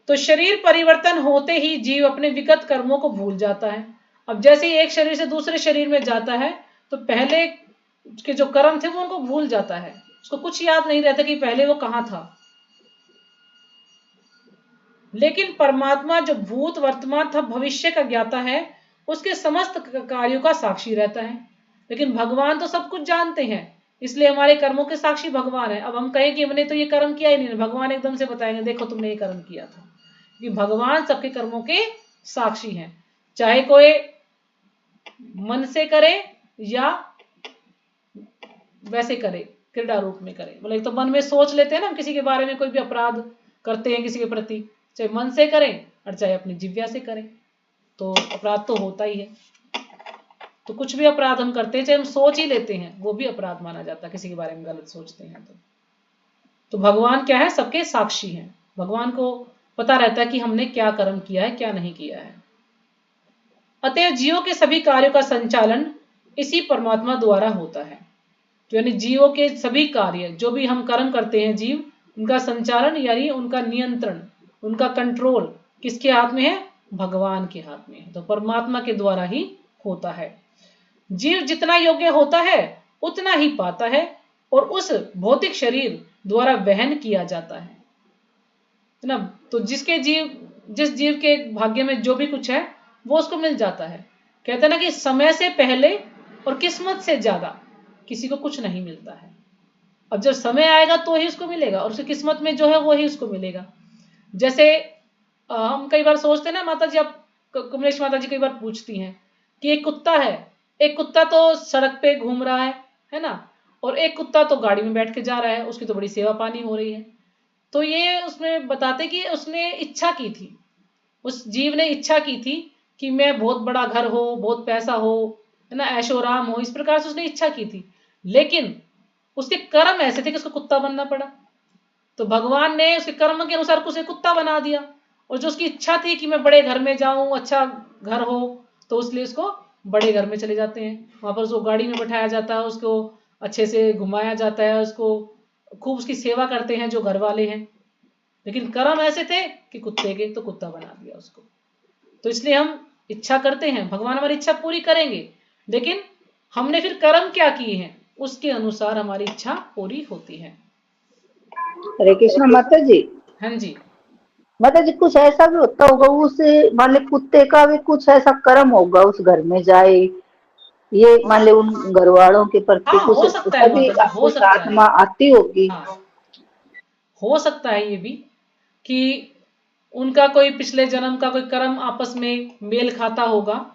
तो शरीर परिवर्तन होते ही जीव अपने विगत कर्मों को भूल जाता है। अब जैसे ही एक शरीर से दूसरे शरीर में जाता है तो पहले के जो कर्म थे वो उनको भूल जाता है, उसको कुछ याद नहीं रहता कि पहले वो कहां था। लेकिन परमात्मा जो भूत वर्तमान था भविष्य का ज्ञाता है, उसके समस्त कार्यों का साक्षी रहता है। लेकिन भगवान तो सब कुछ जानते हैं, इसलिए हमारे कर्मों के साक्षी भगवान है। अब हम कहें कि हमने तो ये कर्म किया ही नहीं, भगवान एकदम से बताएंगे देखो तुमने ये कर्म किया था, क्योंकि भगवान सबके कर्मों के साक्षी हैं। चाहे कोई मन से करे या वैसे करे, क्रीड़ा रूप में करे। मतलब एक तो मन में सोच लेते हैं ना हम किसी के बारे में, कोई भी अपराध करते हैं किसी के प्रति, चाहे मन से करें और चाहे अपनी जिह्वा से करें, तो अपराध तो होता ही है। तो कुछ भी अपराध हम करते हैं, चाहे हम सोच ही लेते हैं, वो भी अपराध माना जाता है, किसी के बारे में गलत सोचते हैं तो भगवान क्या है? सबके साक्षी हैं। भगवान को पता रहता है कि हमने क्या कर्म किया है, क्या नहीं किया है। अतएव जीवों के सभी कार्यों का संचालन इसी परमात्मा द्वारा होता है। यानी जीवों के सभी कार्य जो भी हम कर्म करते हैं, जीव उनका संचालन यानी उनका नियंत्रण, उनका कंट्रोल किसके हाथ में है? भगवान के हाथ में है। तो परमात्मा के द्वारा ही होता है। जीव जितना योग्य होता है उतना ही पाता है और उस भौतिक शरीर द्वारा वहन किया जाता है ना। तो जिस जीव के भाग्य में जो भी कुछ है वो उसको मिल जाता है। कहते हैं ना कि समय से पहले और किस्मत से ज्यादा किसी को कुछ नहीं मिलता है। अब जब समय आएगा तो ही उसको मिलेगा, और उसकी किस्मत में जो है वो ही उसको मिलेगा। जैसे हम कई बार सोचते हैं ना, माता जी आप कमलेश माता जी कई बार पूछती हैं कि एक कुत्ता है, एक कुत्ता तो सड़क पे घूम रहा है ना, और एक कुत्ता तो गाड़ी में बैठ के जा रहा है, उसकी तो बड़ी सेवा पानी हो रही है। तो ये उसमें बताते कि उसने इच्छा की थी, उस जीव ने इच्छा की थी कि मैं बहुत बड़ा घर हो, बहुत पैसा हो, है ना, ऐशो आराम हो, इस प्रकार से उसने इच्छा की थी। लेकिन उसके कर्म ऐसे थे कि उसको कुत्ता बनना पड़ा। तो भगवान ने उसके कर्म के अनुसार उसे कुत्ता बना दिया, और जो उसकी इच्छा थी कि मैं बड़े घर में जाऊं, अच्छा घर हो, तो इसलिए उसको बड़े घर में चले जाते हैं, वहां पर उसको गाड़ी में बैठाया जाता है, उसको अच्छे से घुमाया जाता है, उसको खूब उसकी सेवा करते हैं जो घर वाले हैं। लेकिन कर्म ऐसे थे कि कुत्ते के, तो कुत्ता बना दिया उसको। तो इसलिए हम इच्छा करते हैं, भगवान हमारी इच्छा पूरी करेंगे, लेकिन हमने फिर कर्म क्या किए हैं उसके अनुसार हमारी इच्छा पूरी होती है। हरे कृष्ण माता जी। हाँ जी। माता जी कुछ ऐसा भी होता होगा, उस मान ली कुत्ते का भी कुछ ऐसा कर्म होगा, उस घर में जाए, ये मान ली उन घर वालों के प्रति हाँ, कुछ हो सकता है तभी माता जी, हो कुछ सकता है। आत्मा आती होगी। हाँ, हो सकता है ये भी कि उनका कोई पिछले जन्म का कोई कर्म आपस में मेल खाता होगा,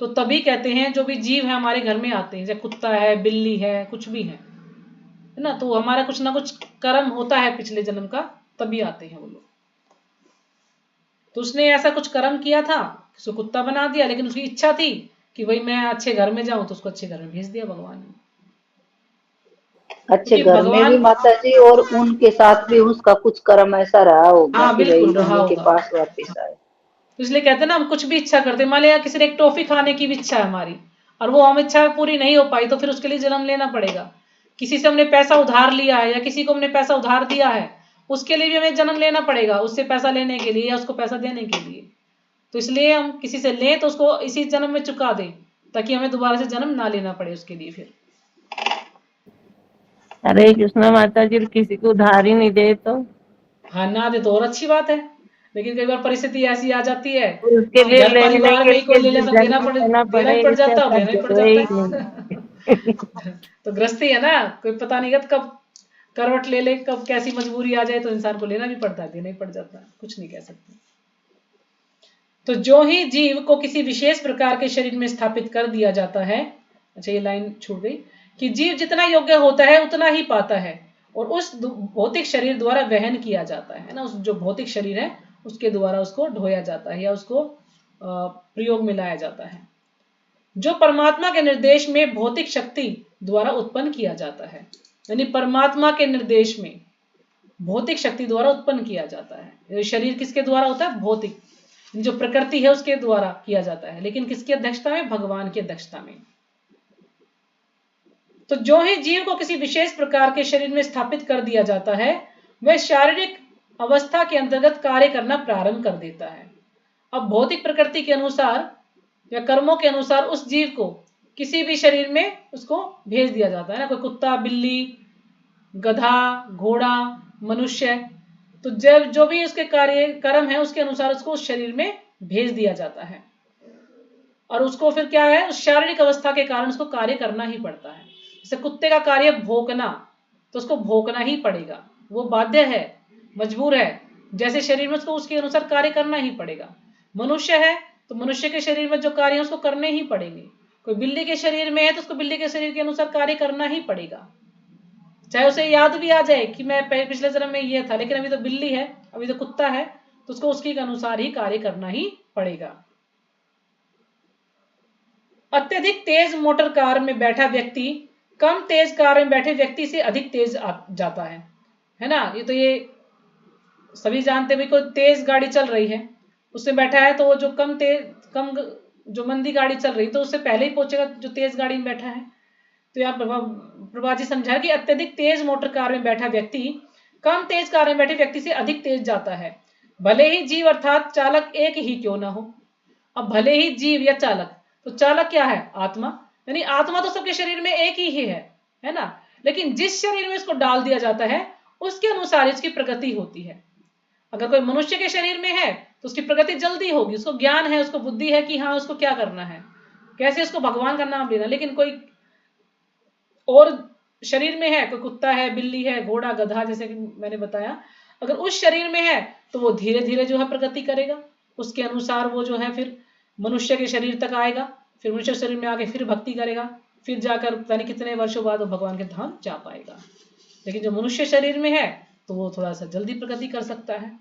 तो तभी कहते हैं जो भी जीव है हमारे घर में आते हैं, जैसे कुत्ता है, बिल्ली है, कुछ भी है ना, तो हमारा कुछ ना कुछ कर्म होता है पिछले जन्म का, तभी आते हैं वो लोग। तो उसने ऐसा कुछ कर्म किया था, उसको कुत्ता बना दिया, लेकिन उसकी इच्छा थी कि भाई मैं अच्छे घर में जाऊं, तो उसको अच्छे घर में भेज दिया भगवान ने। अच्छे क्योंकि घर में भी भगवान, माता जी, और उनके साथ भी उसका कुछ कर्म ऐसा रहा होगा हाँ कि भाई बिल्कुल रहा उन्हीं के होगा। पास वापिस आए। तो इसलिए कहते हैं ना, हम कुछ भी इच्छा करते हैं, मान लिया किसी ने एक टॉफी खाने की भी इच्छा है हमारी, और वो हम इच्छा पूरी नहीं हो पाई, तो फिर उसके लिए जन्म लेना पड़ेगा। किसी से हमने पैसा उधार लिया है, या किसी को हमने पैसा उधार दिया है, उसके लिए भी हमें जन्म लेना पड़ेगा, उससे पैसा लेने के लिए या उसको पैसा देने के लिए। तो इसलिए हम किसी से लें तो उसको इसी जन्म में चुका दें, ताकि हमें दोबारा से जन्म ना लेना पड़े उसके लिए फिर। हरे कृष्णा माता जी, किसी को उधार ही नहीं दे तो हाँ, ना दे तो और अच्छी बात है, लेकिन कई बार परिस्थिति ऐसी आ जाती है उसके कि लिए घर लेने परिवार के में ही कोई ले लिए लेता, जन्म लेना देना ही पड़े, पड़ इससे जाता है, अच्छा लेना ही पड़ जोड़े जाता ही है। नहीं। तो गृहस्थी है ना, कोई पता नहीं कब करवट ले ले, कब कैसी मजबूरी आ जाए, तो इंसान को लेना भी पड़ता है, देना ही पड़ जाता है, कुछ नहीं कह सकते। तो जो ही जीव को किसी विशेष प्रकार के शरीर में स्थापित कर दिया जाता है, अच्छा ये लाइन छूट गई, कि जीव जितना योग्य होता है उतना ही पाता है, और उस भौतिक शरीर द्वारा वहन किया जाता है ना, उस जो भौतिक शरीर है उसके द्वारा उसको ढोया जाता है, या उसको प्रयोग में लाया जाता है, जो परमात्मा के निर्देश में भौतिक शक्ति द्वारा उत्पन्न किया जाता है। यानी परमात्मा के निर्देश में भौतिक शक्ति द्वारा उत्पन्न किया जाता है। शरीर किसके द्वारा होता है? भौतिक, जो प्रकृति है उसके द्वारा किया जाता है, लेकिन किसकी अध्यक्षता में? भगवान की अध्यक्षता में। तो जो ही जीव को किसी विशेष प्रकार के शरीर में स्थापित कर दिया जाता है, वह शारीरिक अवस्था के अंतर्गत कार्य करना प्रारंभ कर देता है। अब भौतिक प्रकृति के अनुसार या कर्मों के अनुसार उस जीव को किसी भी शरीर में उसको भेज दिया जाता है ना, कोई कुत्ता, बिल्ली, गधा, घोड़ा, मनुष्य, तो जब जो भी उसके कार्य कर्म है उसके अनुसार उसको उस शरीर में भेज दिया जाता है, और उसको फिर क्या है, उस शारीरिक अवस्था के कारण उसको कार्य करना ही पड़ता है। जैसे कुत्ते का कार्य भौंकना, तो उसको भौंकना ही पड़ेगा, वो बाध्य है, मजबूर है, जैसे शरीर में उसको उसके अनुसार कार्य करना ही पड़ेगा। मनुष्य है तो मनुष्य के शरीर में जो कार्य है उसको करने ही पड़ेंगे। कोई बिल्ली के शरीर में है तो उसको बिल्ली के शरीर के अनुसार कार्य करना ही पड़ेगा, चाहे उसे याद भी आ जाए कि मैं पिछले जन्म में ये था, लेकिन अभी तो बिल्ली है, अभी तो कुत्ता है, तो उसको उसके अनुसार ही कार्य करना ही पड़ेगा। अत्यधिक तेज मोटर कार में बैठा व्यक्ति कम तेज कार में बैठे व्यक्ति से अधिक तेज जाता है ना। ये सभी जानते हैं, कोई तेज गाड़ी चल रही है, उसमें बैठा है, तो वो जो कम जो मंदी गाड़ी चल रही तो उससे पहले ही पहुंचेगा जो तेज गाड़ी में बैठा है। तो यहाँ प्रभा जी समझा कि अत्यधिक तेज मोटर कार में बैठा व्यक्ति कम तेज कार में बैठे व्यक्ति से अधिक तेज जाता है, भले ही जीव अर्थात चालक एक ही क्यों ना हो। अब भले ही जीव या चालक, तो चालक क्या है? आत्मा, यानी आत्मा तो सबके शरीर में एक ही है ना, लेकिन जिस शरीर में इसको डाल दिया जाता है उसके अनुसार इसकी प्रगति होती है। अगर कोई मनुष्य के शरीर में है तो उसकी प्रगति जल्दी होगी, उसको ज्ञान है, उसको बुद्धि है कि हाँ उसको क्या करना है, कैसे उसको भगवान का नाम लेना। लेकिन कोई और शरीर में है, कोई कुत्ता है, बिल्ली है, घोड़ा, गधा, जैसे कि मैंने बताया, अगर उस शरीर में है तो वो धीरे धीरे जो है प्रगति करेगा, उसके अनुसार वो जो है फिर मनुष्य के शरीर तक आएगा, फिर मनुष्य शरीर में आके फिर भक्ति करेगा, फिर जाकर पता नहीं कितने वर्षों बाद वो भगवान के धाम जा पाएगा। लेकिन जो मनुष्य शरीर में है तो वो थोड़ा सा जल्दी प्रगति कर सकता है।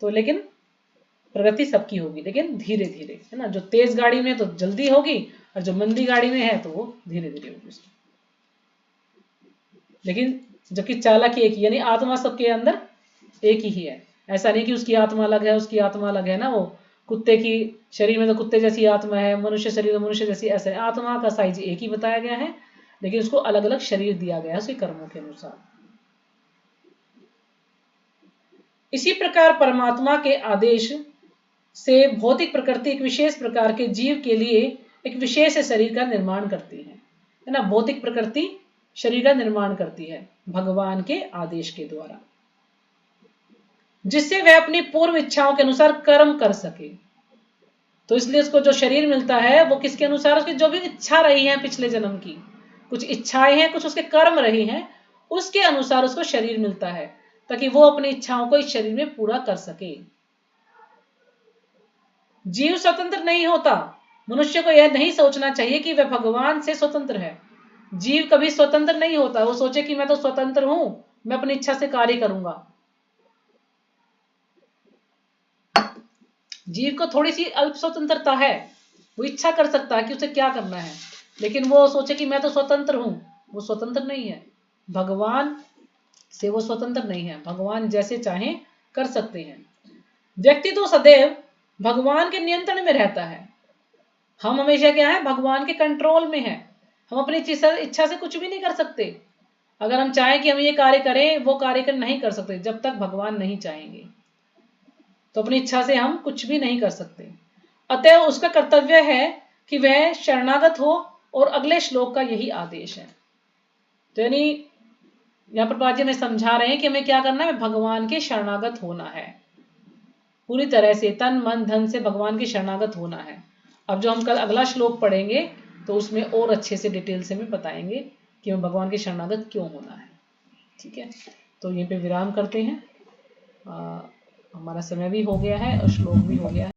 तो लेकिन प्रगति सबकी होगी, लेकिन धीरे धीरे, है ना। जो तेज गाड़ी में तो जल्दी होगी, और जो मंदी गाड़ी में है तो वो धीरे धीरे होगी उसकी। लेकिन जबकि चालक एक ही, यानी आत्मा सबके अंदर एक ही है। ऐसा नहीं कि उसकी आत्मा अलग है, उसकी आत्मा अलग है ना। वो कुत्ते की शरीर में तो कुत्ते जैसी आत्मा है, मनुष्य शरीर में मनुष्य जैसी, ऐसा है। आत्मा का साइज एक ही बताया गया है, लेकिन उसको अलग अलग शरीर दिया गया है उसके कर्मों के अनुसार। इसी प्रकार परमात्मा के आदेश से भौतिक प्रकृति एक विशेष प्रकार के जीव के लिए एक विशेष शरीर का निर्माण करती है ना। भौतिक प्रकृति शरीर का निर्माण करती है भगवान के आदेश के द्वारा, जिससे वह अपनी पूर्व इच्छाओं के अनुसार कर्म कर सके। तो इसलिए उसको जो शरीर मिलता है वो किसके अनुसार, उसकी जो भी इच्छा रही है पिछले जन्म की, कुछ इच्छाएं हैं, कुछ उसके कर्म रही हैं, उसके अनुसार उसको शरीर मिलता है, ताकि वो अपनी इच्छाओं को इस शरीर में पूरा कर सके। जीव स्वतंत्र नहीं होता। मनुष्य को यह नहीं सोचना चाहिए कि वह भगवान से स्वतंत्र है। जीव कभी स्वतंत्र नहीं होता। वो सोचे कि मैं तो स्वतंत्र हूं, मैं अपनी इच्छा से कार्य करूंगा। जीव को थोड़ी सी अल्प स्वतंत्रता है, वो इच्छा कर सकता है कि उसे क्या करना है, लेकिन वो सोचे कि मैं तो स्वतंत्र हूं, वो स्वतंत्र नहीं है। भगवान से वो स्वतंत्र नहीं है। भगवान जैसे चाहे कर सकते हैं। व्यक्ति तो सदैव भगवान के नियंत्रण में रहता है। हम हमेशा क्या है, भगवान के कंट्रोल में है। हम अपनी इच्छा से कुछ भी नहीं कर सकते। अगर हम चाहें कि हम ये कार्य करें, वो कार्य नहीं कर सकते जब तक भगवान नहीं चाहेंगे। तो अपनी इच्छा से हम कुछ भी नहीं कर सकते। अतः उसका कर्तव्य है कि वह शरणागत हो, और अगले श्लोक का यही आदेश है। तो यानी यहाँ पर पाजी में समझा रहे हैं कि हमें क्या करना है, भगवान के शरणागत होना है। पूरी तरह से तन मन धन से भगवान की शरणागत होना है। अब जो हम कल अगला श्लोक पढ़ेंगे तो उसमें और अच्छे से डिटेल से हमें बताएंगे कि हमें भगवान के शरणागत क्यों होना है। ठीक है, तो यहीं पे विराम करते हैं। हमारा समय भी हो गया है और श्लोक भी हो गया है।